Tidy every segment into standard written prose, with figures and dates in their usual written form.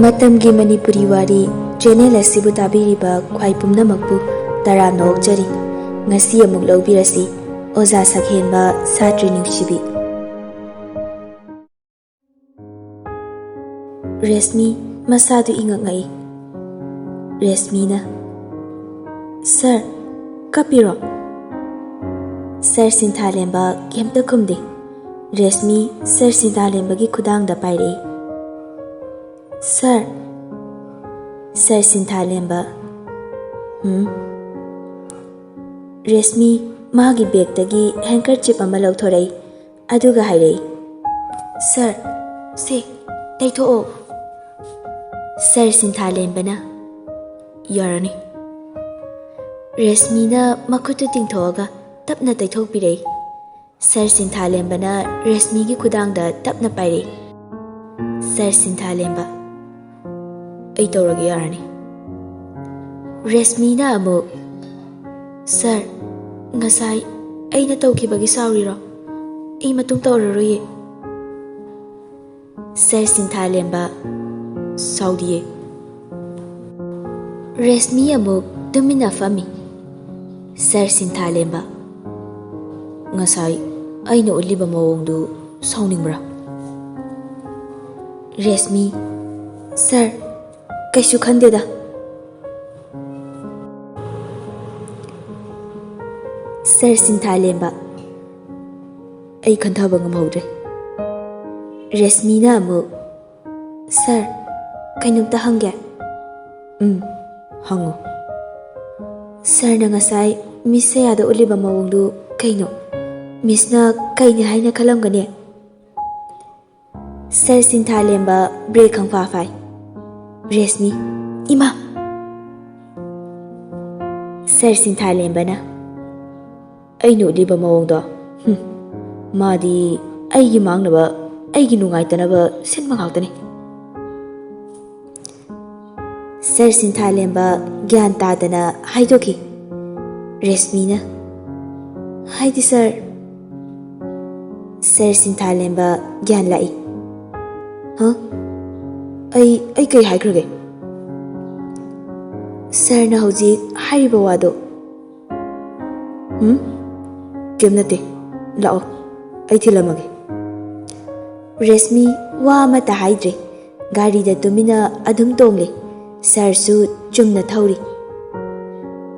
Matamgi Manipuri Wari channel asibu tabiriba khwai pumnamakpu tarana okjari ngasi amuk lobirasi Oja Sakhenba Satri Nungshibi. Resmi masadu ingangai. Resmina Sir kapiro. Sir Sinthalemba kemta kumde. Resmi Sir Sinthalemba gi khudangda pairei. Sir Sinthalemba Resmi magi begtagi handkerchief ama lauthorai aduga hairei. Sir se taitho'o. Sir Sinthalembana yarani. Resmina makhutu tingthoga tapna taithokpirei. Sir Sinthalembana Resmi gi khudangda tapna pairei. Sir Sinthalemba ai taurage yarani. Resmina amu Sir ngasai aina tawkhibagi sauriro ai matung tauraroye. Sir Sinthalemba saudiye. Resmi amu tumina fami. Sir Sinthalemba ngasai aina uliba mawongdu sauningbra. Resmi Sir kaisu khandeda. Sir Sinthalemba ai khanthaba ngamhaude. Resmina amu Sir kainumta hangge. Hango. Sir na ngasai Miss Sayada uliba mawongdu kaino Miss na kaini haina khalamgane. Sir Sinthalemba break khangfa fai. Resmi ima. Sir Sinthalemba na ainu uliba mawongdo madi aigi mangnaba aigi nungaitanaba sinma ngawtani. Sir Sinthalemba gyan tadana haidoki. Resmina haidi sir. Sir Sinthalemba gyan lai. Ai kai haikrage. Sir na hojik hariba wado. Kemnate lao ai thilamage. Resmi wa mata haidre. Gari da tumina adum tongle. Sir su chumna thauri.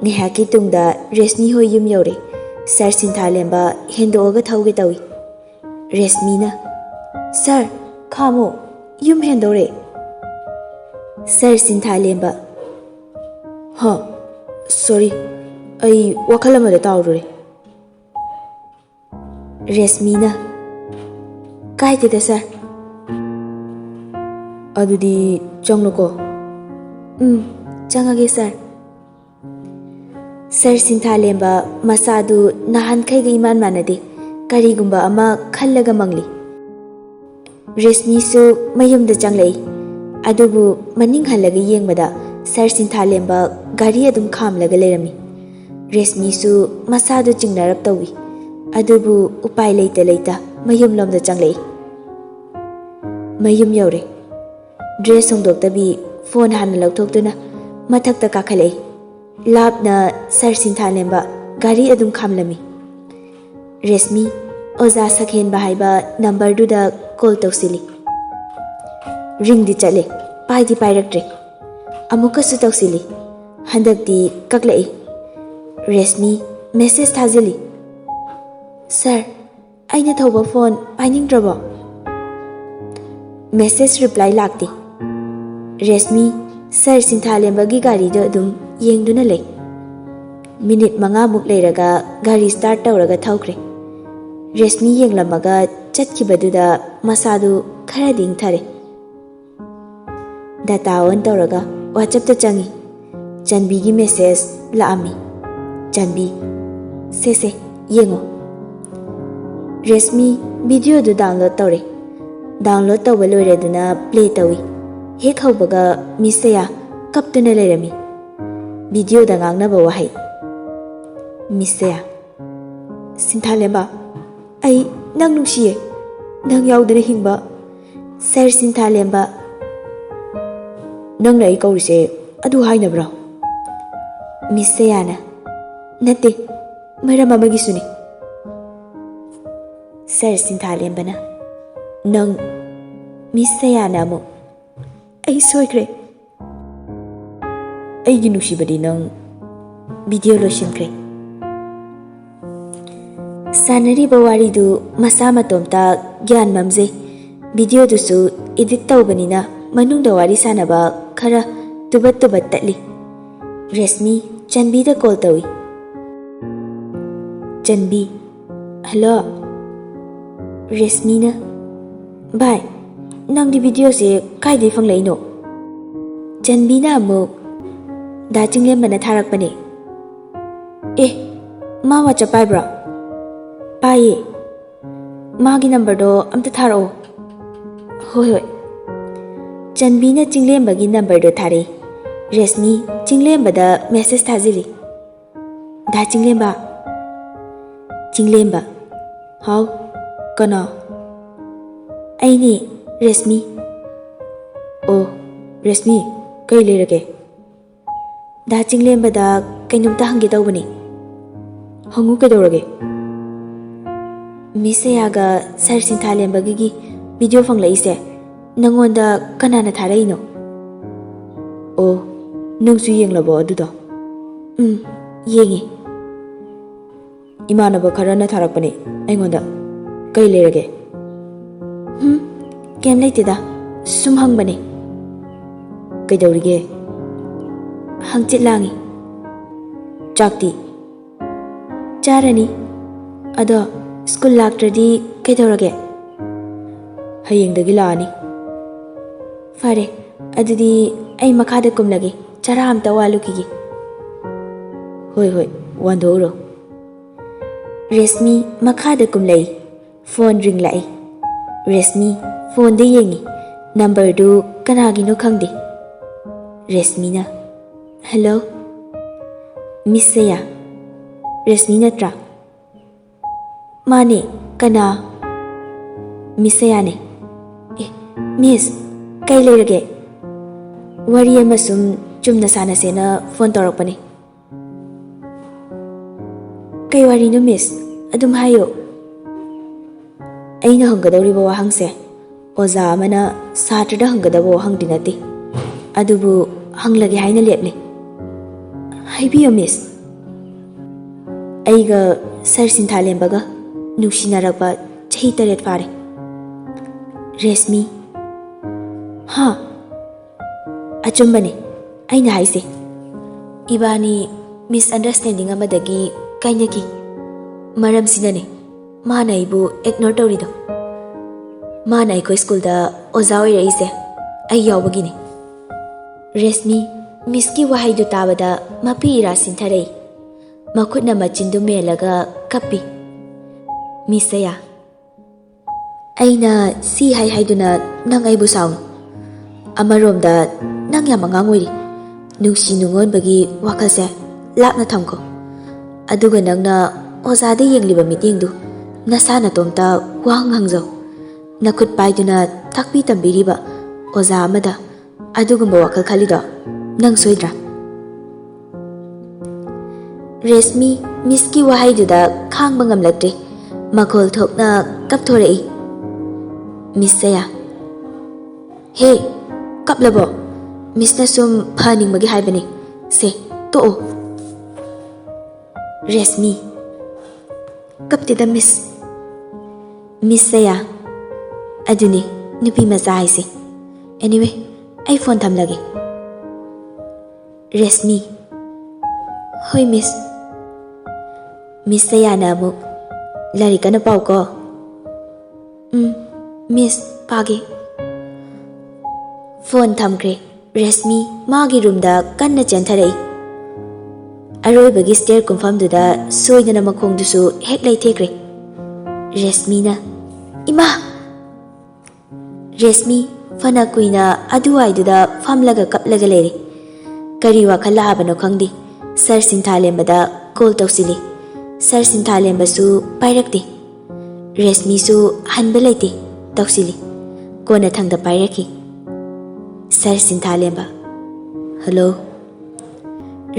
Ngihaki tungda Resmi hoi yum yaure. Sir Sinthalemba hendoga thauge tawi. Resmina Sir khamo yum hendore. Sir Sinthalemba sorry ai wakhalamada taurure. Resmina kaideda sir. Adudi changloko. Changage sir. Sir Sinthalemba masadu nahan khaiga iman manade karigumba ama khallaga mangli. Resmi su mayumda changlei. Adubu maning halaga yengbada Sir Sinthalemba gari adum khamlaga lerami. Resmi su masadu chingnarap tawi. Adubu upai leita mayum lomda changlei. Mayum yaure. Dress hongdoktabi phone hana lauthoktuna mathakta kakhalei. Labna Sir Sinthalemba gari adum khamlami. Resmi Oja Sakhenba haiba number duda call tawsili. Ring di chale pai di pairaktre. Amukasu tawsili. Handakti kaklai. Resmi message thazili. Sir aina thauba phone painingdrabo. Message reply lakti. Resmi Sir Sinthalemba gi gari do adum yengduna lei. Minute manga muk leiraga gari start tawraga thaukre. Resmi yenglamaga chatkibaduda masadu khara dingthare. Data on tawraga WhatsApp ta changi. Chanbi gi message laami. Chanbi se yengo. Resmi video du download tawre. Download tawba loireduna play tawi. Hek haubaga Misaya kaptuna leirami. Video da ngangnaba wahai. Misaya Sinthalemba ai nang nungsiye nang yaudana hingba. Sir Sinthalemba ꯅꯪꯅ ꯑꯩ ꯀꯧꯔꯤꯁꯦ ꯑꯗꯨ ꯍꯥꯏꯅꯕ꯭ꯔꯣ? ꯃꯤꯁ ꯁꯌꯥꯅ ꯅꯠꯇꯦ ꯃꯔꯝ ꯑꯃꯒꯤꯁꯨꯅꯤ꯫ Sir ꯁꯤꯟꯊꯥꯂꯦꯝꯕꯅ ꯅꯪ ꯃꯤꯁ ꯁꯌꯥꯅ ꯑꯃꯨꯛ ꯑꯩ ꯁꯣꯏꯈ꯭ꯔꯦ꯫ ꯑꯩꯒꯤ ꯅꯨꯡꯁꯤꯕꯗꯤ ꯅꯪ ꯚꯤꯗꯤꯑꯣ ꯂꯣꯏꯁꯤꯟꯈ꯭ꯔꯦ꯫ ꯁꯥꯟꯅꯔꯤꯕ ꯋꯥꯔꯤꯗꯨ ꯃꯁꯥ ꯃꯇꯣꯝꯇ ꯒ꯭ꯌꯥꯟ ꯃꯝꯖꯩ꯫ ꯚꯤꯗꯤꯑꯣꯗꯨꯁꯨ ꯏꯗꯤꯠ ꯇꯧꯕꯅꯤꯅ ꯃꯅꯨꯡꯗ ꯋꯥꯔꯤ ꯁꯥꯟꯅꯕ ꯈꯔ ꯇꯨꯕꯠ ꯇꯨꯕꯠ ꯇꯠꯂꯤ꯫ ꯔꯦꯁꯃꯤ ꯆꯟꯕꯤꯗ ꯀꯣꯜ ꯇꯧꯏ꯫ ꯆꯟꯕꯤ ꯍꯜꯂꯣ꯫ ꯔꯦꯁꯃꯤꯅ ꯚꯥꯏ ꯅꯪꯗꯤ ꯚꯤꯗꯤꯑꯣꯁꯦ ꯀꯥꯏꯗꯩ ꯐꯪꯂꯛꯏꯅꯣ? ꯆꯟꯕꯤꯅ ꯑꯃꯨꯛ ꯗꯥ ꯆꯤꯡꯂꯦꯝꯕꯅ ꯊꯥꯔꯛꯄꯅꯦ꯫ ꯑꯦ ꯃꯥ ꯋꯥꯆꯞ ꯄꯥꯏꯕ꯭ꯔꯣ? ꯄꯥꯏꯌꯦ꯫ ꯃꯥꯒꯤ ꯅꯝꯕꯔꯗꯣ ꯑꯝꯇ ꯊꯥꯔꯛꯑꯣ꯫ ꯍꯣꯏ ꯍꯣꯏ꯫ ꯆꯟꯕꯤꯅ ꯆꯤꯡꯂꯦꯝꯕꯒꯤ ꯅꯝꯕꯔꯗꯣ ꯊꯥꯔꯛꯏ꯫ ꯔꯦꯁꯃꯤ ꯆꯤꯡꯂꯦꯝꯕꯗ ꯃꯦꯁꯦꯖ ꯊꯥꯖꯤꯜꯂꯤ꯫ ꯗꯥ ꯆꯤꯡꯂꯦꯝꯕ꯫ ꯆꯤꯡꯂꯦꯝꯕ ꯍꯥꯎ ꯀꯅꯥ? ꯑꯩꯅꯦ ꯔꯦꯁꯃꯤ꯫ ꯑꯣ ꯔꯦꯁꯃꯤ ꯀꯩ ꯂꯩꯔꯒꯦ? ꯗꯥ ꯆꯤꯡꯂꯦꯝꯕꯗ ꯀꯩꯅꯣꯝꯇ ꯍꯪꯒꯦ ꯇꯧꯕꯅꯤ꯫ ꯍꯪꯉꯨ ꯀꯩꯗꯧꯔꯒꯦ? ꯃꯤꯁ ꯁꯌꯥꯒ ꯁꯔ ꯁꯤꯟꯊꯥꯂꯦꯝꯕꯒꯤ ꯚꯤꯗꯤꯑꯣ ꯐꯪꯂꯛꯏꯁꯦ ꯅꯪꯉꯣꯟꯗ ꯀꯅꯥꯅ ꯊꯥꯔꯛꯏꯅꯣ? ꯑꯣ ꯅꯪꯁꯨ ꯌꯦꯡꯂꯕꯣ ꯑꯗꯨꯗꯣ? ꯌꯦꯡꯉꯦ꯫ ꯏꯃꯥꯟꯅꯕ ꯈꯔꯅ ꯊꯥꯔꯛꯄꯅꯦ ꯑꯩꯉꯣꯟꯗ꯫ ꯀꯩ ꯂꯩꯔꯒꯦ? ꯀꯩꯝ ꯂꯩꯇꯦꯗ ꯁꯨꯝ ꯍꯪꯕꯅꯦ꯫ ꯀꯩꯗꯧꯔꯤꯒꯦ? ꯍꯪꯆꯤꯠ ꯂꯥꯡꯉꯤ꯫ ꯆꯥꯛꯇꯤ? ꯆꯥꯔꯅꯤ꯫ ꯑꯗꯣ ꯁ꯭ꯀꯨꯜ ꯂꯥꯛꯇ꯭ꯔꯗꯤ ꯀꯩꯗꯧꯔꯒꯦ? ꯍꯌꯦꯡꯗꯒꯤ ꯂꯥꯛꯑꯅꯤ꯫ ꯐꯔꯦ ꯑꯗꯨꯗꯤ ꯑꯩ ꯃꯈꯥꯗ ꯀꯨꯝꯂꯒꯦ ꯆꯔꯥ ꯑꯝꯇ ꯋꯥꯜꯂꯨꯈꯤꯒꯦ꯫ ꯍꯣꯏ ꯍꯣꯏ ꯋꯥꯟꯊꯣꯛꯎꯔꯣ꯫ ꯔꯦꯁꯃꯤ ꯃꯈꯥꯗ ꯀꯨꯝꯂꯛꯏ꯫ ꯐꯣꯟ ꯔꯤꯡ ꯂꯥꯛꯏ꯫ ꯔꯦꯁꯃꯤ ꯐꯣꯟꯗ ꯌꯦꯡꯉꯤ꯫ ꯅꯝꯕꯔꯗꯨ ꯀꯅꯥꯒꯤꯅꯣ ꯈꯪꯗꯦ꯫ ꯔꯦꯁꯃꯤꯅ ꯍꯜꯂꯣ ꯃꯤꯁ ꯁꯌꯥ꯫ ꯔꯦꯁꯃꯤ ꯅꯠꯇ꯭ꯔꯥ? ꯃꯥꯅꯦ ꯀꯅꯥ? ꯃꯤꯁ ꯁꯌꯥꯅꯦ꯫ ꯑꯦ ꯃꯤꯁ ꯀꯩ ꯂꯩꯔꯒꯦ? ꯋꯥꯔꯤ ꯑꯃ ꯁꯨꯝ ꯆꯨꯝꯅ ꯁꯥꯟꯅꯁꯦꯅ ꯐꯣꯟ ꯇꯧꯔꯛꯄꯅꯦ꯫ ꯀꯩ ꯋꯥꯔꯤꯅꯣ ꯃꯤꯁ ꯑꯗꯨꯝ ꯍꯥꯏꯌꯣ꯫ ꯑꯩꯅ ꯍꯪꯒꯗꯧꯔꯤꯕ ꯋꯥꯍꯪꯁꯦ ꯑꯣꯖꯥ ꯑꯃꯅ ꯁꯥꯇ꯭ꯔꯗ ꯍꯪꯒꯗꯕ ꯋꯥꯍꯪꯗꯤ ꯅꯠꯇꯦ, ꯑꯗꯨꯕꯨ ꯍꯪꯂꯒꯦ ꯍꯥꯏꯅ ꯂꯦꯞꯂꯦ꯫ ꯍꯥꯏꯕꯤꯌꯣ ꯃꯤꯁ꯫ ꯑꯩꯒ ꯁꯔ ꯁꯤꯟꯊꯥꯂꯦꯝꯕꯒ ꯅꯨꯡꯁꯤꯅꯔꯛꯄ ꯆꯍꯤ 8 ꯐꯥꯔꯦ꯫ ꯔꯦꯁꯃꯤ ꯍꯥ ꯑꯆꯨꯝꯕꯅꯦ ꯑꯩꯅ ꯍꯥꯏꯁꯦ꯫ ꯏꯕꯥꯅꯤ ꯃꯤꯁꯑꯟꯗꯔꯁꯇꯦꯟꯗꯤꯡ ꯑꯃꯗꯒꯤ ꯀꯥꯏꯅꯈꯤ꯫ ꯃꯔꯝꯁꯤꯅꯅꯦ ꯃꯥꯅ ꯑꯩꯕꯨ ꯏꯒꯅꯣꯔ ꯇꯧꯔꯤꯗꯣ꯫ ꯃꯥꯅ ꯑꯩꯈꯣꯏ ꯁ꯭ꯀꯨꯜꯗ ꯑꯣꯖꯥ ꯑꯣꯏꯔꯛꯏꯁꯦ ꯑꯩ ꯌꯥꯎꯕꯒꯤꯅꯤ꯫ ꯔꯦꯁꯃꯤ ꯃꯤꯁꯀꯤ ꯋꯥꯍꯩꯗꯨ ꯇꯥꯕꯗ ꯃꯄꯤ ꯏꯔꯥ ꯁꯤꯟꯊꯔꯛꯏ꯫ ꯃꯈꯨꯠꯅ ꯃꯆꯤꯟꯗꯨ ꯃꯦꯜꯂꯒ ꯀꯞꯄꯤ꯫ ꯃꯤꯁ ꯁꯌꯥ ꯑꯩꯅ ꯁꯤ ꯍꯥꯏꯗꯨꯅ ꯅꯪ ꯑꯩꯕꯨ ꯁꯥꯎꯅꯨ꯫ ꯑꯃꯔꯣꯝꯗ ꯅꯪ ꯌꯥꯝ ꯑꯉꯥꯡ ꯑꯣꯏꯔꯤ꯫ ꯅꯨꯡꯁꯤ ꯅꯨꯡꯉꯣꯟꯕꯒꯤ ꯋꯥꯈꯜꯁꯦ ꯂꯥꯞꯅ ꯊꯝꯈꯣ꯫ ꯑꯗꯨꯒ ꯅꯪꯅ ꯑꯣꯖꯥꯗ ꯌꯦꯡꯂꯤꯕ ꯃꯤꯠꯌꯦꯡꯗꯨ ꯅꯁꯥ ꯅꯇꯣꯝꯇ ꯋꯥꯍꯪ ꯍꯪꯖꯧ꯫ ꯅꯈꯨꯠ ꯄꯥꯏꯗꯨꯅ ꯇꯥꯛꯄꯤ ꯇꯝꯕꯤꯔꯤꯕ ꯑꯣꯖꯥ ꯑꯃꯗ ꯑꯗꯨꯒꯨꯝꯕ ꯋꯥꯈꯜ ꯈꯜꯂꯤꯗꯣ ꯅꯪ ꯁꯣꯏꯗ꯭ꯔꯥ? ꯔꯦꯁꯃꯤ ꯃꯤꯁꯀꯤ ꯋꯥꯍꯩꯗꯨꯗ ꯈꯥꯡꯕ ꯉꯝꯂꯛꯇ꯭ꯔꯦ꯫ ꯃꯈꯣꯜ ꯊꯣꯛꯅ ꯀꯞꯊꯣꯔꯛꯏ꯫ ꯃꯤꯁ ꯁꯌꯥ ꯍꯦ ꯀꯞꯂꯕꯣ? ꯃꯤꯁꯅ ꯁꯨꯝ ꯐꯍꯟꯅꯤꯡꯕꯒꯤ ꯍꯥꯏꯕꯅꯤ, ꯁꯦ ꯇꯣꯛꯑꯣ꯫ ꯔꯦꯁꯃꯤ ꯀꯞꯇꯦꯗ ꯃꯤꯁ꯫ ꯃꯤꯁ ꯁꯌꯥ ꯑꯗꯨꯅꯤ ꯅꯨꯄꯤ ꯃꯆꯥ ꯍꯥꯏꯁꯦ꯫ ꯑꯦꯅꯤꯋꯦ ꯑꯩ ꯐꯣꯟ ꯊꯝꯂꯒꯦ꯫ ꯔꯦꯁꯃꯤ ꯍꯣꯏ ꯃꯤꯁ꯫ ꯃꯤꯁ ꯁꯌꯥꯅ ꯑꯃꯨꯛ ꯂꯥꯏꯔꯤꯛ ꯀꯟꯅ ꯄꯥꯎꯀꯣ꯫ ꯃꯤꯁ ꯄꯥꯒꯦ꯫ ꯐꯣꯟ ꯊꯝꯈ꯭ꯔꯦ꯫ ꯔꯦꯁꯃꯤ ꯃꯥꯒꯤ ꯔꯨꯝꯗ ꯀꯟꯅ ꯆꯦꯟꯊꯔꯛꯏ꯫ ꯑꯔꯣꯏꯕꯒꯤ ꯁ꯭ꯇꯦꯌꯔ ꯀꯨꯝꯐꯝꯗꯨꯗ ꯁꯣꯏꯗꯅ ꯃꯈꯣꯡꯗꯨꯁꯨ ꯍꯦꯛ ꯂꯩꯊꯦꯛꯈ꯭ꯔꯦ꯫ ꯔꯦꯁꯃꯤꯅ ꯏꯃꯥ! ꯔꯦꯁꯃꯤ ꯐꯅ ꯀꯨꯏꯅ ꯑꯗꯨꯋꯥꯏꯗꯨꯗ ꯐꯝꯂꯒ ꯀꯞꯂꯒ ꯂꯩꯔꯦ꯫ ꯀꯔꯤ ꯋꯥꯈꯜ ꯂꯥꯛꯑꯕꯅꯣ ꯈꯪꯗꯦ꯫ ꯁꯔ ꯁꯤꯟꯊꯥꯂꯦꯝꯕꯗ ꯀꯣꯜ ꯇꯧꯁꯤꯜꯂꯤ꯫ ꯁꯔ ꯁꯤꯟꯊꯥꯂꯦꯝꯕꯁꯨ ꯄꯥꯏꯔꯛꯇꯦ꯫ ꯔꯦꯁꯃꯤꯁꯨ ꯍꯟꯕ ꯂꯩꯇꯦ꯫ ꯇꯧꯁꯤꯜꯂꯤ꯫ ꯀꯣꯟꯅꯊꯪꯗ ꯄꯥꯏꯔꯛꯈꯤ꯫ ꯁꯔ ꯁꯤꯟꯊꯥꯂꯦꯝꯕ Hello.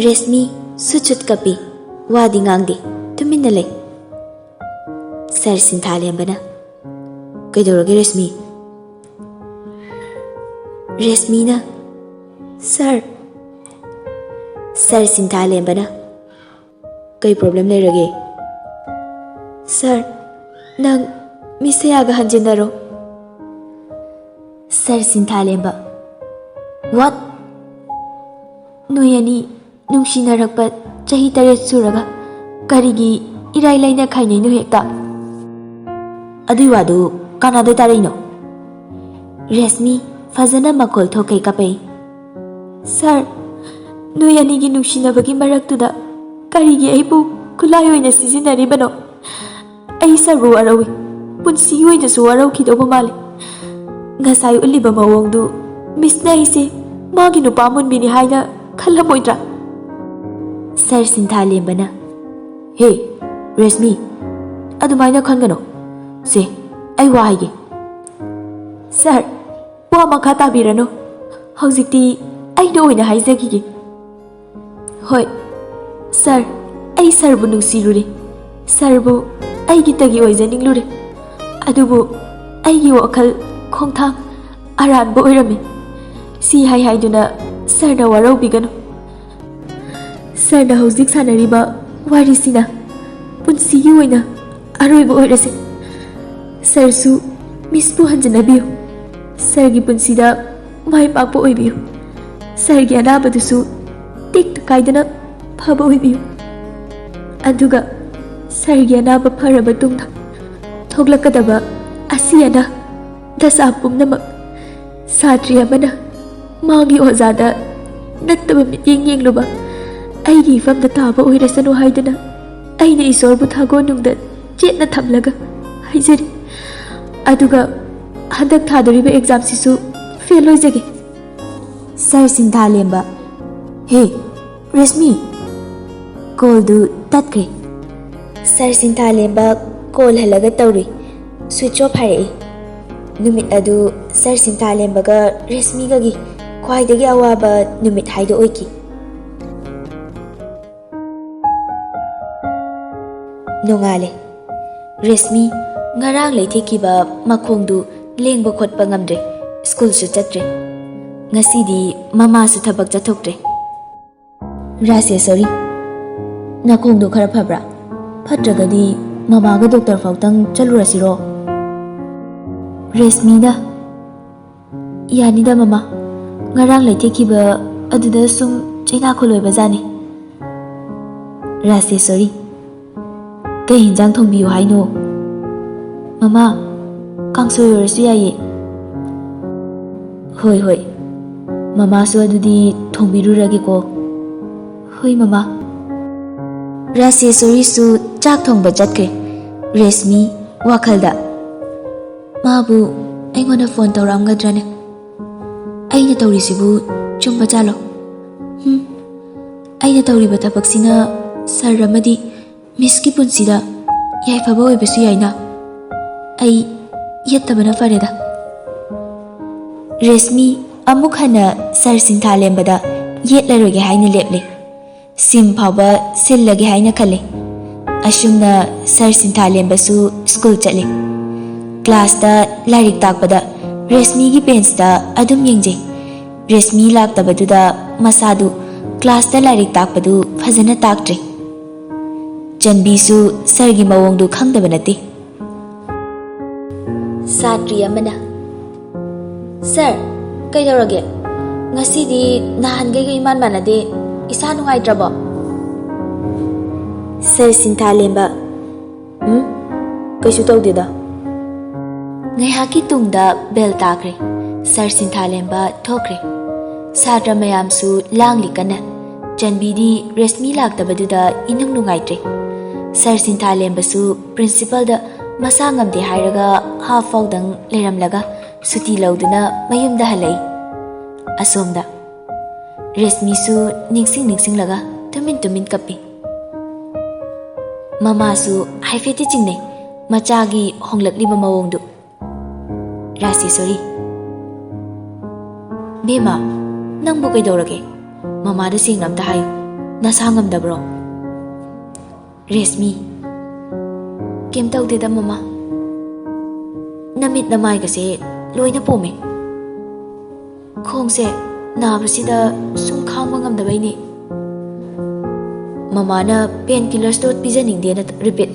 Resmi suchut kapi wadi ngangdi tuminna lay. Sir Sinthalembana. Kaidorage Resmi? Resmi na. Sir. Sir Sinthalembana. Kai problem leirage? Sir, nang misayaga hanjinaro. Sir Sinthalemba. What? Noyani nungshinarakpa chahi 8 suraga karigi irai laina khainai no hekta. Adui wadu kanada tarino? Resmi fazana makol thokai kapai. Sir, noyanigi nungsinabagi maraktuda karigi aibu kulai oina sizinaribano. Ai sarbu arawi punsi oina su arau khidoba male. Ngasai uliba mawongdu misna ise magi nupa munbini haina khalamoidra. Sir Sinthalembana. Hey, Resmi, adumaina khangano. Se, ai wa haige. Sir, wa makha tabirano. Hauzikti ai no oina haizagige. Hoi, Sir, ai sarbu nungsirure. Sarbu ai gitagi oizaninglure. Adubu ai gi wakal khongthang aranbo oirame. Si hai haiduna Sir na warau bigano. Sir na hauzik sanariba wari sina punsigi oina aroiba oirase. Sir su mispu hanjanabiyo. Sir gi punsida mai pakpo oibiyo. Sir gi anabadusu tik kaidana phaba oibiyo. Aduga Sir gi anaba pharaba tungda thoglakadaba asiyana dasa pumnamak satri amana magi ojada nattaba mityeng yengluba aigi famda taba oirasanu haidana aina isorbu thago nungda chetna thamlaga haijari. Aduga handak thadoriba exam sisu fail oijage. Sir Sinthalemba. Hey, Resmi. Call du tatkre. Sir Sinthalemba call halaga tauri switch off harai. Numit adu Sir Sinthalembaga Resmi gagi khwaidagi awaba numit haido oiki. Nongale. Resmi ngarang leithikiba makhongdu lengba khotpa ngamdre. School su chatre. Ngasidi mama su thabak chathoktre. Rase sorry. Nakhongdu khara phabra. Phatragadi mama ga doctor fautang chalurasiro. Resmi da. Yanida mama. Ngarang leithikiba aduda sum chaina kholoiba jani. Rase sorry. Kay hinjang thongbiyo haino. Mama, kangsoi orasu yaye. Hoi hoi. Mama su adudi thongbirurage ko. Hoi mama. Rase sorry su chak thongba chatkre. Resmi wakhalda. Mabu aingona phone tauramgadrane. Aina taurisibu chumba chalo. Aina tauriba thabaksina sir amadi miski punsida yaifaba oibasu yaina. Ai yettabana fareda. Resmi amuk hana Sir Sinthalembada yetlaroge haina leple. Sim phaba sillage haina khale. Ashumna Sir Sinthalemba su school chatle. Class da lairik takpada Resmi gi bench da adum yengje. Resmi laktabaduda masadu class da lairik takpadu fazana taktre. Janbi su Sir gi mawongdu khangdaba nate. Satri amana. Sir, kaidorage? Ngasidi nahangai ga iman manade isa nungaitrabo. Sir Sinthalemba. Kaisu tawdeda. Ngaihaki tungda bell takre. Sir Sinthalemba thokre. Satra mayam su langli kana. Janbidi Resmi laktabaduda inung nungaitre. Sir Sinthalemba su principal da masa ngamde hairaga half faudang leramlaga suti lauduna mayumda halai. Asomda Resmi su ningsing laga tumin kapi. Mama su haifeti chingne machagi honglakliba mawongdu. Rasi sorry. Bema, nangbu kaidorage? Mamada sing namta hayo. Nasa ngamdabro. Resmi. Kem tawdeda mama. Namit namay kasi loy na pome. Khongse nabasida sum khangma ngamdabay ni. Mamana painkillers to pizaning de na repeat.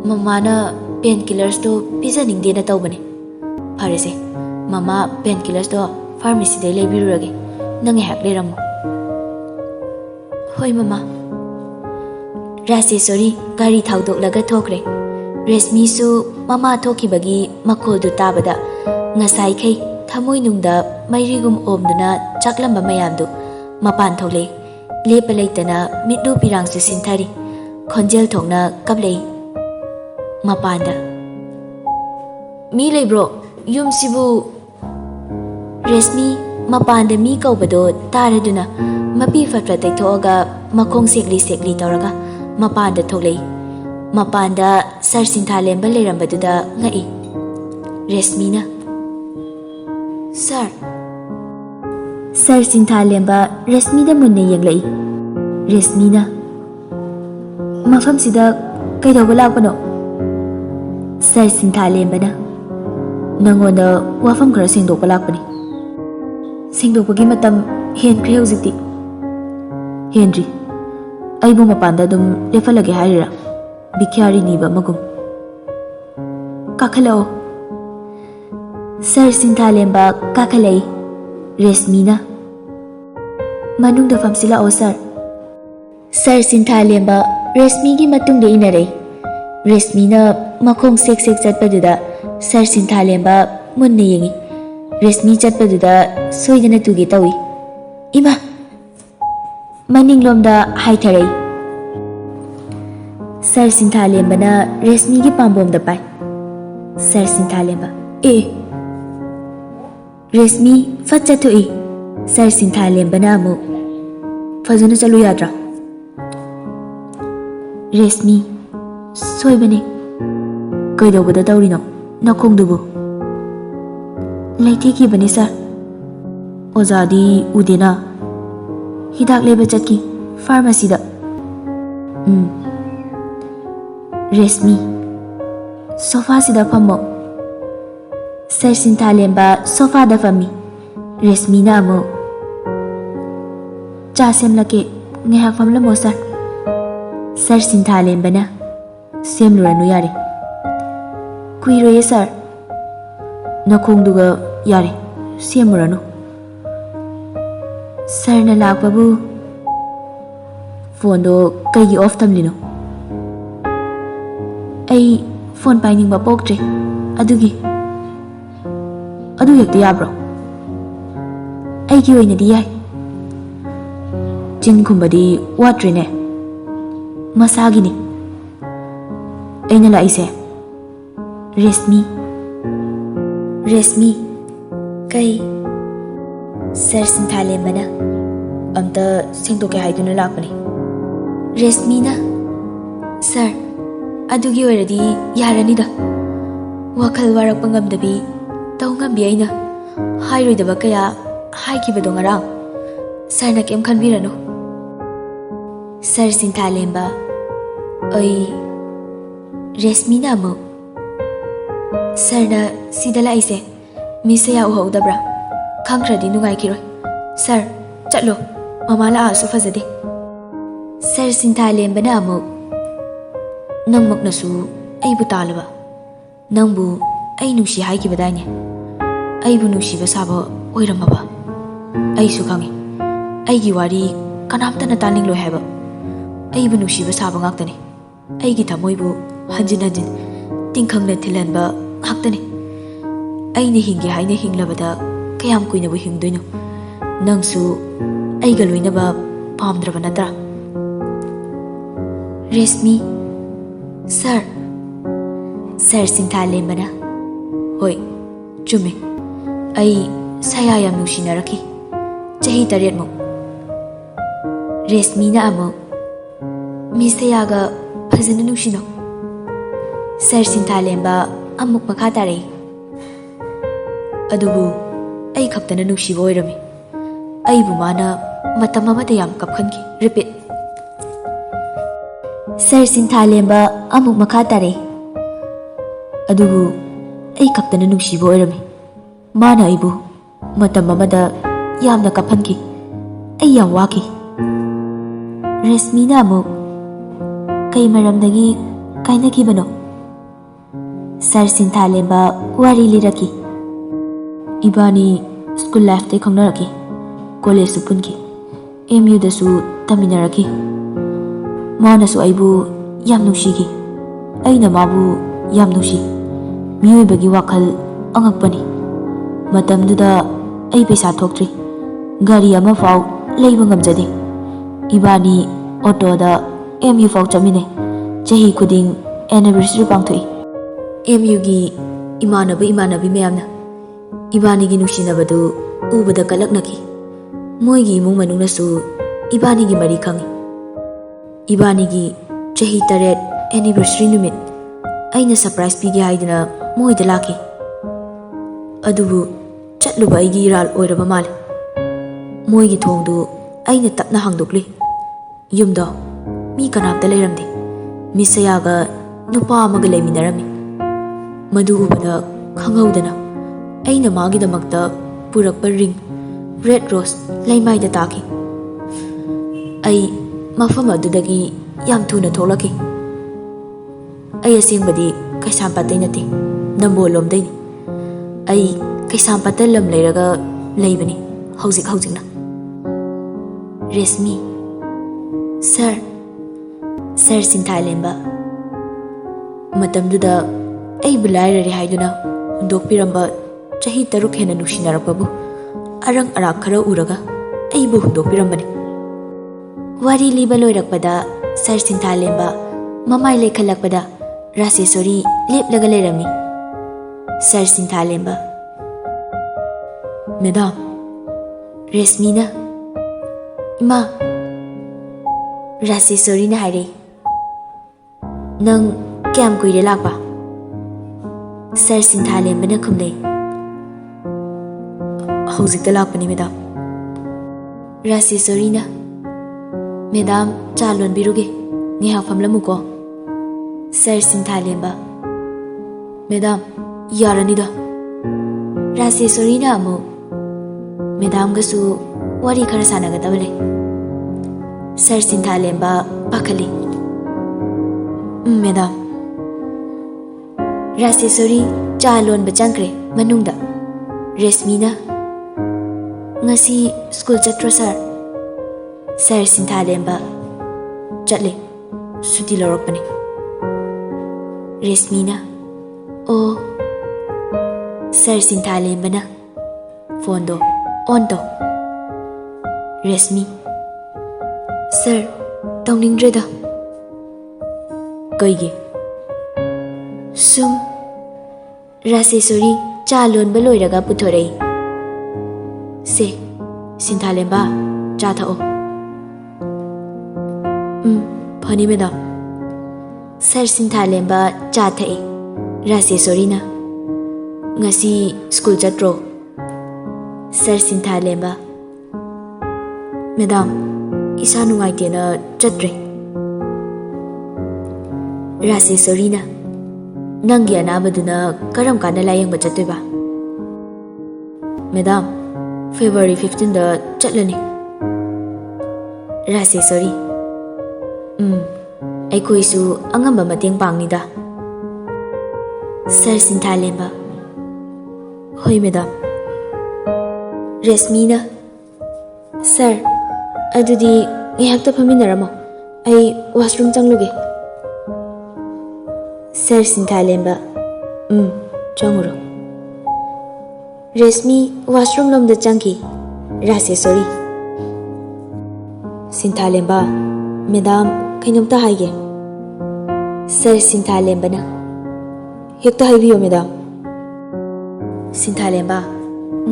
Mamana painkillers to pizaning de na tawbane. Parese. Mama painkillers to pharmacy de leibirurage. Nangihak leramo. Hoy mama. Rasesori gari thaudok laga thokre. Resmi su mama thoki bagi makol du tabada. Ngasai khay thamoi nungda mairigum omduna chaklamba mayamdu mapan thole. Lepa leitana mitlu pirang su sinthari. Khonjel thongna kablei. Mapanda. Mi leibro yum sibu. Resmi mapanda mi kaubado taraduna mapi fatra taithoga makong sekli tawraga mapanda tholei. Mapanda sar sinthalemba leirambaduda ngai. Resmina. Sir. Sar sinthalemba Resmida munne yenglai. Resmina. Mafam sida kaidoba lakpano. Sar sinthalemba na. Nangonda wafam khara sengdokpa lakpani. Sengdokpagi matam henkre hojikti. Henry. Aibu mapanda dum lefalage harira. Bikyari niba magum. Kakhalao. Sar sinthalemba kakhalai. Resmina. Manungda famsila o sir. Sar sinthalemba Resmi gi matungda inare. Resmina makong sek chatpaduda Sar sinthalemba munne yengi. Resmi chatpaduda soidana tugi tawi. Ima. Maninglomda haitharai. Sar sinthalemba na Resmi gi pambomda pai. Sar sinthalemba. Resmi fatcha thui. Sar sinthalemba na amu. Fazana chalu yadra. Resmi. Soibane. Kaidobada tawrino. Nakongdubu. Laiti ki bani sir. Ozadi udena. Hidak leba chatki. Pharmacy da. Resmi. Sofa sida fammo. Sar sinthalemba sofa da fammi. Resmi na amo. Cha semlake ngehak famlamo sir. Sar sinthalemba na. Semluranu yare. Kuiroye sir. Nakongduga yare. Semuranu. Sir na lakpabu. Phone do kaigi off tamlino. Ai phone painingba poktre. Adugi. Adu hekta yabro. Aigi oinadi yai. Chin kumbadi watrine. Masagini. Aina laise. Resmi. Resmi. Kai. Sar sinthalemba na. Amta sengtoke haiduna lakpani. Resmi na. Sir. Adugi oiradi yaranida. Wakhal warakpa ngamdabi tau ngambi aina. Hairoidaba kaya haikibado ngarang. Sir na kem khanbiranu. Sar sinthalemba. Oi. Resmi na mo. Sir na sida laise. Misaya uhawdabra. Khangkradi nungai kiroi. Sir, chatlo. Mama la asu fazade. Sir sinthalemba na mo. Nang maknasu aibu talaba. Nangbu ai nungshi haikibadane. Aibu nungshi basaba oiramaba. Aisu khangi. Aigi wari kanamtana taningloi haiba. Aibu nungshi basaba ngaktani. Aigi thamoibu hanjin hanjin tingkhangna thilanba ngaktani. Aina hingi haina hinglabada kayam kuinabu hingdoino. Nangsu aiga loinaba pamdraba natra. Resmi. Sir. Sir sinthalemba na. Hoi. Chume. Ai saya yam nungsinaraki. Chahi 8 mo. Resmi na amo. Misayaga fazana nungsino. Sir sinthalemba amuk makha tarai. Adubu ai khaktana nungsiba oirami. ꯑꯩꯕꯨ ꯃꯥꯅ ꯃꯇꯝ ꯑꯃꯗ ꯌꯥꯝ ꯀꯞꯈꯟꯈꯤ. Repeat. Sir ꯁꯤꯟꯊꯥꯂꯦꯝꯕ ꯑꯃꯨꯛ ꯃꯈꯥ ꯇꯥꯔꯛꯏ. ꯑꯗꯨꯕꯨ ꯑꯩ ꯈꯛꯇꯅ ꯅꯨꯡꯁꯤꯕ ꯑꯣꯏꯔꯝꯃꯤ. ꯃꯥꯅ ꯑꯩꯕꯨ ꯃꯇꯝ ꯑꯃꯗ ꯌꯥꯝꯅ ꯀꯞꯍꯟꯈꯤ. ꯑꯩ ꯌꯥꯝ ꯋꯥꯈꯤ. ꯔꯦꯁꯃꯤꯅ ꯑꯃꯨꯛ ꯀꯩ ꯃꯔꯝꯗꯒꯤ ꯀꯥꯏꯅꯈꯤꯕꯅꯣ? ꯁꯔ ꯁꯤꯟꯊꯥꯂꯦꯝꯕ ꯋꯥꯔꯤ ꯂꯤꯔꯛꯈꯤ. ꯏꯕꯥꯅꯤ ꯁ꯭ꯀꯨꯜ ꯂꯥꯏꯐꯇꯩ ꯈꯪꯅꯔꯛꯈꯤ. ꯀꯣꯂꯦꯖꯁꯨ ꯄꯨꯟꯈꯤ. MUꯗꯁꯨ ꯇꯝꯃꯤꯟꯅꯔꯛꯈꯤ. ꯃꯥꯅꯁꯨ ꯑꯩꯕꯨ ꯌꯥꯝ ꯅꯨꯡꯁꯤꯈꯤ. ꯑꯩꯅ ꯃꯥꯕꯨ ꯌꯥꯝ ꯅꯨꯡꯁꯤ. ꯃꯤꯑꯣꯏꯕꯒꯤ ꯋꯥꯈꯜ ꯑꯉꯛꯄꯅꯤ. ꯃꯇꯝꯗꯨꯗ ꯑꯩ ꯄꯩꯁꯥ ꯊꯣꯛꯇ꯭ꯔꯤ. ꯒꯥꯔꯤ ꯑꯃ ꯐꯥꯎ ꯂꯩꯕ ꯉꯝꯖꯗꯦ. ꯏꯕꯥꯅꯤ ꯑꯣꯇꯣꯗ MU ꯐꯥꯎ ꯆꯠꯃꯤꯟꯅꯩ. ꯆꯍꯤ ꯈꯨꯗꯤꯡ ꯑꯦꯅꯤꯚꯔꯁꯔꯤ ꯄꯥꯡꯊꯣꯛꯏ. MUꯒꯤ ꯏꯃꯥꯟꯅꯕꯤ ꯃꯌꯥꯝꯅ ꯏꯕꯥꯅꯤꯒꯤ ꯅꯨꯡꯁꯤꯅꯕꯗꯨ ꯎꯕꯗ ꯀꯂꯛꯅꯈꯤ. ꯃꯣꯏꯒꯤ ꯏꯃꯨꯡ ꯃꯅꯨꯡꯅꯁꯨ ꯏꯕꯥꯅꯤꯒꯤ ꯃꯔꯤ ꯈꯪꯉꯤ. ꯏꯕꯥꯅꯤꯒꯤ ꯆꯍꯤ 8 ꯑꯦꯅꯤꯚꯔꯁꯔꯤ ꯅꯨꯃꯤꯠ ꯑꯩꯅ ꯁꯔꯄ꯭ꯔꯥꯏꯖ ꯄꯤꯒꯦ ꯍꯥꯏꯗꯨꯅ ꯃꯣꯏꯗ ꯂꯥꯛꯈꯤ. ꯑꯗꯨꯕꯨ ꯆꯠꯂꯨꯕ ꯑꯩꯒꯤ ꯏꯔꯥꯜ ꯑꯣꯏꯔꯕ ꯃꯥꯜꯂꯦ. ꯃꯣꯏꯒꯤ ꯊꯣꯡꯗꯨ ꯑꯩꯅ ꯇꯞꯅ ꯍꯥꯡꯗꯣꯛꯂꯤ. ꯌꯨꯝꯗꯣ ꯃꯤ ꯀꯅꯥꯝꯇ ꯂꯩꯔꯝꯗꯦ. ꯃꯤꯁꯌꯥꯒ ꯅꯨꯄꯥ ꯑꯃꯒ ꯂꯩꯃꯤꯟꯅꯔꯝꯃꯤ. ꯃꯗꯨ ꯎꯕꯗ ꯈꯪꯍꯧꯗꯅ ꯑꯩꯅ ꯃꯥꯒꯤꯗꯃꯛꯇ ꯄꯨꯔꯛꯄ ꯔꯤꯡ ꯔꯦꯗ ꯔꯣꯁ ꯂꯩꯃꯥꯏꯗ ꯇꯥꯈꯤ. ꯑꯩ ꯃꯐꯝ ꯑꯗꯨꯗꯒꯤ ꯌꯥꯝ ꯊꯨꯅ ꯊꯣꯛꯂꯛꯈꯤ. ꯑꯩ ꯑꯁꯦꯡꯕꯗꯤ ꯀꯩꯁꯥꯝꯄꯥꯠꯇꯩ ꯅꯠꯇꯦ, ꯅꯝꯕꯣꯜꯂꯣꯝꯗꯩꯅꯤ. ꯑꯩ ꯀꯩꯁꯥꯝꯄꯥꯠꯇ ꯂꯝ ꯂꯩꯔꯒ ꯂꯩꯕꯅꯤ ꯍꯧꯖꯤꯛꯅ. ꯔꯦꯁꯃꯤ. ꯁꯔ ꯁꯤꯟꯊꯥꯂꯦꯝꯕ. ꯃꯇꯝꯗꯨꯗ ꯑꯩꯕꯨ ꯂꯥꯏꯔꯔꯦ ꯍꯥꯏꯗꯨꯅ ꯍꯨꯟꯗꯣꯛꯄꯤꯔꯝꯕ ꯆꯍꯤ 6 ꯍꯦꯟꯅ ꯅꯨꯡꯁꯤꯅꯔꯛꯄꯕꯨ ꯑꯔꯪ ꯑꯔꯥꯛ ꯈꯔ ꯎꯔꯒ ꯑꯩꯕꯨ ꯍꯨꯟꯗꯣꯛꯄꯤꯔꯝꯕꯅꯤ. ꯋꯥꯔꯤ ꯂꯤꯕ ꯂꯣꯏꯔꯛꯄꯗ ꯁꯔ ꯁꯤꯟꯊꯥꯂꯦꯝꯕ ꯃꯃꯥꯏ ꯂꯩꯈꯠꯂꯛꯄꯗ ꯔꯥꯁꯦꯁꯣꯔꯤ ꯂꯦꯞꯂꯒ ꯂꯩꯔꯝꯃꯤ. ꯁꯔ ꯁꯤꯟꯊꯥꯂꯦꯝꯕ. ꯃꯦꯗꯥꯝ. ꯔꯦꯁꯃꯤꯅ. ꯏꯃꯥ. ꯔꯥꯁꯦꯁꯣꯔꯤꯅ ꯍꯥꯏꯔꯛꯏ. ꯅꯪ ꯀꯌꯥꯝ ꯀꯨꯏꯔꯦ ꯂꯥꯛꯄ? ꯁꯔ ꯁꯤꯟꯊꯥꯂꯦꯝꯕꯅ ꯈꯨꯝꯂꯩ. ꯍꯧꯖꯤꯛꯇ ꯂꯥꯛꯄꯅꯤ ꯃꯦꯗꯥꯝ. ꯔꯥꯁꯦꯁꯣꯔꯤꯅ. ꯃꯦꯗꯥꯝ ꯆꯥ ꯂꯣꯟꯕꯤꯔꯨꯒꯦ. ꯉꯥꯏꯍꯥꯛ ꯐꯝꯂꯝꯃꯨꯀꯣ. ꯁꯔ ꯁꯤꯟꯊꯥꯂꯦꯝꯕ. ꯃꯦꯗꯥꯝ ꯌꯥꯔꯅꯤꯗ. ꯔꯥꯁꯦꯁꯣꯔꯤꯅ ꯑꯃꯨꯛ ꯃꯦꯗꯥꯝꯒꯁꯨ ꯋꯥꯔꯤ ꯈꯔ ꯁꯥꯟꯅꯒꯗꯕ ꯂꯩ. ꯁꯔ ꯁꯤꯟꯊꯥꯂꯦꯝꯕ ꯄꯥꯈꯠꯂꯤ. ꯃꯦꯗꯥꯝ. ꯔꯥꯁꯦꯁꯣꯔꯤ ꯆꯥ ꯂꯣꯟꯕ ꯆꯪꯈ꯭ꯔꯦ ꯃꯅꯨꯡꯗ. ꯔꯦꯁꯃꯤꯅ. ꯉꯁꯤ ꯁ꯭ꯀꯨꯜ ꯆꯠꯇ꯭ꯔꯣ ꯁꯔ? ꯁꯔ ꯁꯤꯟꯊꯥꯂꯦꯝꯕ. ꯆꯠꯂꯦ. ꯁꯨꯇꯤ ꯂꯧꯔꯛꯄꯅꯤ. ꯔꯦꯁꯃꯤꯅ. ꯑꯣ. ꯁꯔ ꯁꯤꯟꯊꯥꯂꯦꯝꯕꯅ. ꯐꯣꯟꯗꯣ ꯑꯣꯟ ꯇꯧ. ꯔꯦꯁꯃꯤ. ꯁꯔ ꯇꯧꯅꯤꯡꯗ꯭ꯔꯦꯗ. ꯀꯩꯒꯤ? ꯁꯨꯝ. ꯔꯥꯁꯦꯁꯣꯔꯤ ꯆꯥ ꯂꯣꯟꯕ ꯂꯣꯏꯔꯒ ꯄꯨꯊꯣꯔꯛꯏ. ꯁꯦ ꯁꯤꯟꯊꯥꯂꯦꯝꯕ ꯆꯥ ꯊꯛꯑꯣ. ꯐꯅꯤ ꯃꯦꯗꯥꯝ. ꯁꯔ ꯁꯤꯟꯊꯥꯂꯦꯝꯕ ꯆꯥ ꯊꯛꯏ. ꯔꯥꯁꯦꯁꯣꯔꯤꯅ. ꯉꯁꯤ ꯁ꯭ꯀꯨꯜ ꯆꯠꯇ꯭ꯔꯣ? ꯁꯔ ꯁꯤꯟꯊꯥꯂꯦꯝꯕ. ꯃꯦꯗꯥꯝ ꯏꯁꯥ ꯅꯨꯡꯉꯥꯏꯇꯦꯅ ꯆꯠꯇ꯭ꯔꯦ. ꯔꯥꯁꯦꯁꯣꯔꯤꯅ. ꯅꯪꯒꯤ ꯑꯅꯥꯕꯗꯨꯅ ꯀꯔꯝ ꯀꯥꯟꯗ ꯂꯥꯌꯦꯡꯕ ꯆꯠꯇꯣꯏꯕ? ꯃꯦꯗꯥꯝ ꯐꯦꯕ꯭ꯔꯨꯋꯥꯔꯤ 15ꯗ ꯆꯠꯂꯅꯤ. ꯔꯥꯁꯦꯁꯣꯔꯤ. ꯑꯩꯈꯣꯏꯁꯨ ꯑꯉꯝꯕ ꯃꯇꯦꯡ ꯄꯥꯡꯅꯤꯗ. ꯁꯔ ꯁꯤꯟꯊꯥꯂꯦꯝꯕ. ꯍꯣꯏ ꯃꯦꯗꯥꯝ. ꯔꯦꯁꯃꯤꯅ. ꯁꯔ ꯑꯗꯨꯗꯤ ꯉꯥꯏꯍꯥꯛꯇ ꯐꯝꯃꯤꯟꯅꯔꯝꯃꯣ. ꯑꯩ ꯋꯥꯁꯔꯨꯝ ꯆꯪꯂꯨꯒꯦ. ꯁꯔ ꯁꯤꯟꯊꯥꯂꯦꯝꯕ. ꯆꯪꯉꯨꯔꯣ. ꯔꯦꯁꯃꯤ ꯋꯥꯁꯔꯨꯝ ꯂꯣꯝꯗ ꯆꯪꯈꯤ. ꯔꯥꯁꯦꯁꯣꯔꯤ. ꯁꯤꯟꯊꯥꯂꯦꯝꯕ ꯃꯦꯗꯥꯝ ꯀꯩꯅꯣꯝꯇ ꯍꯥꯏꯒꯦ. ꯁꯔ ꯁꯤꯟꯊꯥꯂꯦꯝꯕꯅ. ꯍꯦꯛꯇ ꯍꯥꯏꯕꯤꯌꯣ ꯃꯦꯗꯥꯝ. ꯁꯤꯟꯊꯥꯂꯦꯝꯕ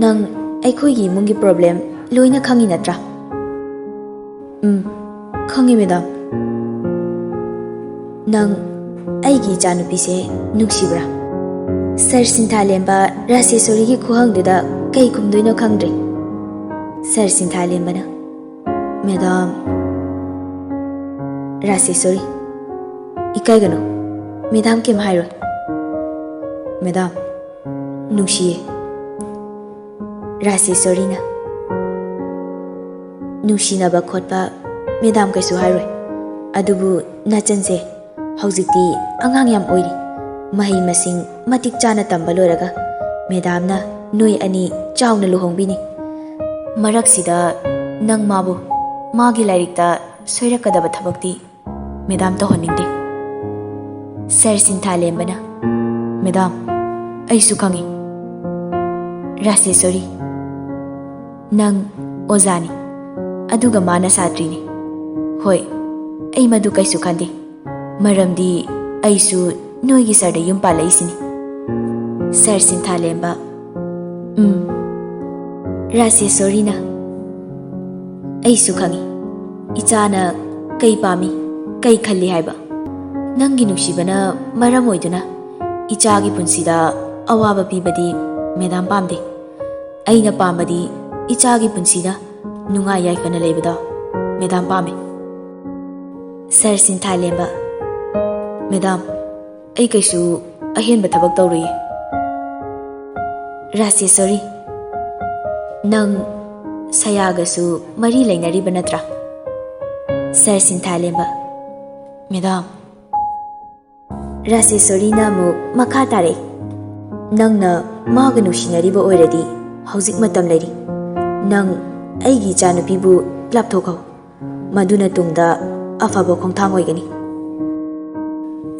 ꯅꯪ ꯑꯩꯈꯣꯏꯒꯤ ꯏꯃꯨꯡꯒꯤ ꯄ꯭ꯔꯣꯕ꯭ꯂꯦꯝ ꯂꯣꯏꯅ ꯈꯪꯉꯤ ꯅꯠꯇ꯭ꯔꯥ? ꯈꯪꯉꯤ ꯃꯦꯗꯥꯝ. ꯅꯪ ꯑꯩꯒꯤ ꯏꯆꯥꯅꯨꯄꯤꯁꯦ ꯅꯨꯡꯁꯤꯕ꯭ꯔꯥ? ꯁꯔ ꯁꯤꯟꯊꯥꯂꯦꯝꯕ ꯔꯥꯁꯦꯁꯣꯔꯤꯒꯤ ꯈꯨꯍꯪꯗꯨꯗ ꯀꯩ ꯈꯨꯝꯗꯣꯏꯅꯣ ꯈꯪꯗ꯭ꯔꯦ. Sir Sinthalenbana. Madam. Raseshwari. Ikaigano. Madam Kim Hairo. Madam. Nungshiye. Raseshwari na. Nungshinaba khotpa Madam kaisu hairo. Adubu nachanse haujikti angang yam oiri. Mahi masing matik chana tamba loiraga. Madam na noi ani chawna luhongbini. Maraksida nang mabu magi lairikta soirakadaba thabakti Madam to honingde. Sir Sinthalenbana. Madam, aisu khangi. Raseshwari. Nang ozani. Aduga mana satri ni. Hoi, ai madu kaisu khande. Maramdi aisu noigi sarda yum palaisini. Sir Sinthalenba. Raseshwari na. Aisu khangi. Ichana kai pami, kai khalli haiba. Nangi nuksibana maram oiduna. Ichagi punsida awaba pibadi Madam pamde. Aina pamadi ichagi punsida nungai yaifana leibada Madam pame. Sir Sinthalenba. Madam, ai kaisu ahenba thabak tawriye. Raseshwari. Nang sayagasu mari lainariba natra. Sir Sinthalenba. Madam. Raseshwari na mu makha tare. Nangna maga nushinariba oiradi haujik matam lairi. Nang aigi chanupibu lapthokau. Maduna tungda afaba khongthang oigani.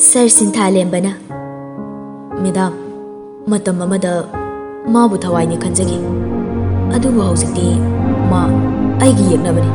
Sir Sinthalenbana. Madam, matam amada mabu thawaini khanjagi. Adubu haujikti ma aigi yeknabani.